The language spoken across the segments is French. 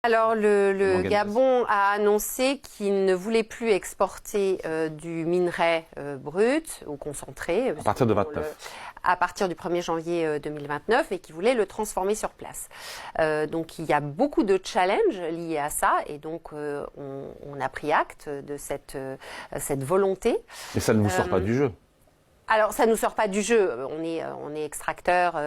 Alors le Gabon a annoncé qu'il ne voulait plus exporter du minerai brut ou concentré à partir de 29. À partir du 1er janvier 2029 et qu'il voulait le transformer sur place. Donc il y a beaucoup de challenges liés à ça et donc on a pris acte de cette volonté. Mais ça ne vous sort pas du jeu? Alors, ça ne nous sort pas du jeu. On est extracteur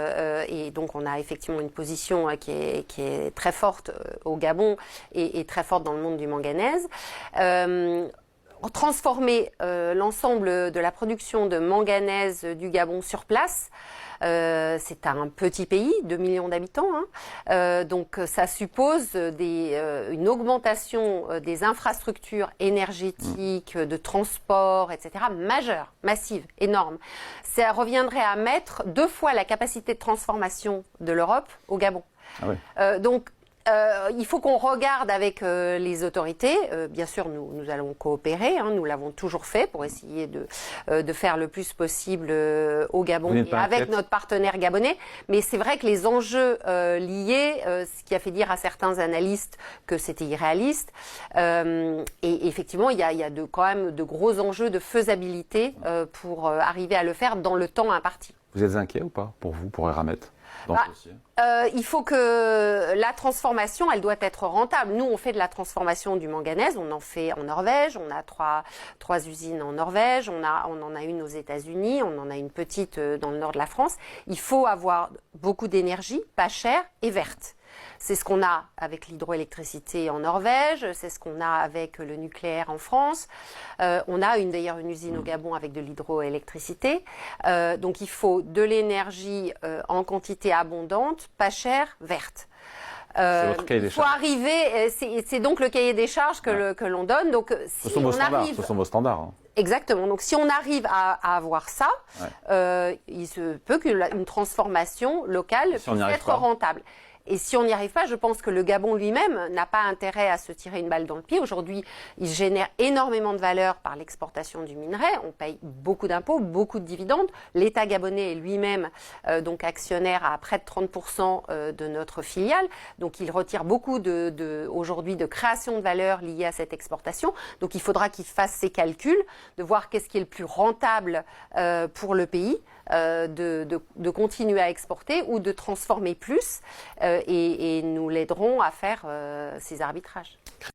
et donc on a effectivement une position qui est très forte au Gabon et très forte dans le monde du manganèse. Transformer l'ensemble de la production de manganèse du Gabon sur place, c'est un petit pays, 2 millions d'habitants, hein. Donc ça suppose une augmentation des infrastructures énergétiques, de transport, etc., majeure, massive, énorme. Ça reviendrait à mettre 2 fois la capacité de transformation de l'Europe au Gabon. Ah oui. Donc il faut qu'on regarde avec les autorités. Bien sûr, nous allons coopérer. Hein, nous l'avons toujours fait pour essayer de faire le plus possible au Gabon et avec notre partenaire gabonais. Mais c'est vrai que les enjeux liés, ce qui a fait dire à certains analystes que c'était irréaliste. Et effectivement, il y a quand même de gros enjeux de faisabilité pour arriver à le faire dans le temps imparti. Vous êtes inquiet ou pas pour vous, pour Eramet? Il faut que la transformation, elle doit être rentable. Nous, on fait de la transformation du manganèse, on en fait en Norvège, on a trois usines en Norvège, on en a une aux États-Unis, on en a une petite dans le nord de la France. Il faut avoir beaucoup d'énergie, pas chère et verte. C'est ce qu'on a avec l'hydroélectricité en Norvège, c'est ce qu'on a avec le nucléaire en France. On a d'ailleurs une usine au Gabon avec de l'hydroélectricité. Donc il faut de l'énergie en quantité abondante, pas chère, verte. Il faut arriver, c'est donc le cahier des charges que l'on donne. Donc, si ce sont vos standards. Hein. Exactement. Donc, si on arrive à avoir ça, il se peut qu'une transformation locale puisse être rentable. Et si on n'y arrive pas, je pense que le Gabon lui-même n'a pas intérêt à se tirer une balle dans le pied. Aujourd'hui, il génère énormément de valeur par l'exportation du minerai. On paye beaucoup d'impôts, beaucoup de dividendes. L'État gabonais est lui-même donc actionnaire à près de 30% de notre filiale. Donc, il retire beaucoup aujourd'hui de création de valeur liée à cette exportation. Donc, il faudra qu'il fasse ses calculs, de voir qu'est-ce qui est le plus rentable pour le pays, de continuer à exporter ou de transformer plus. Et nous l'aiderons à faire ces arbitrages.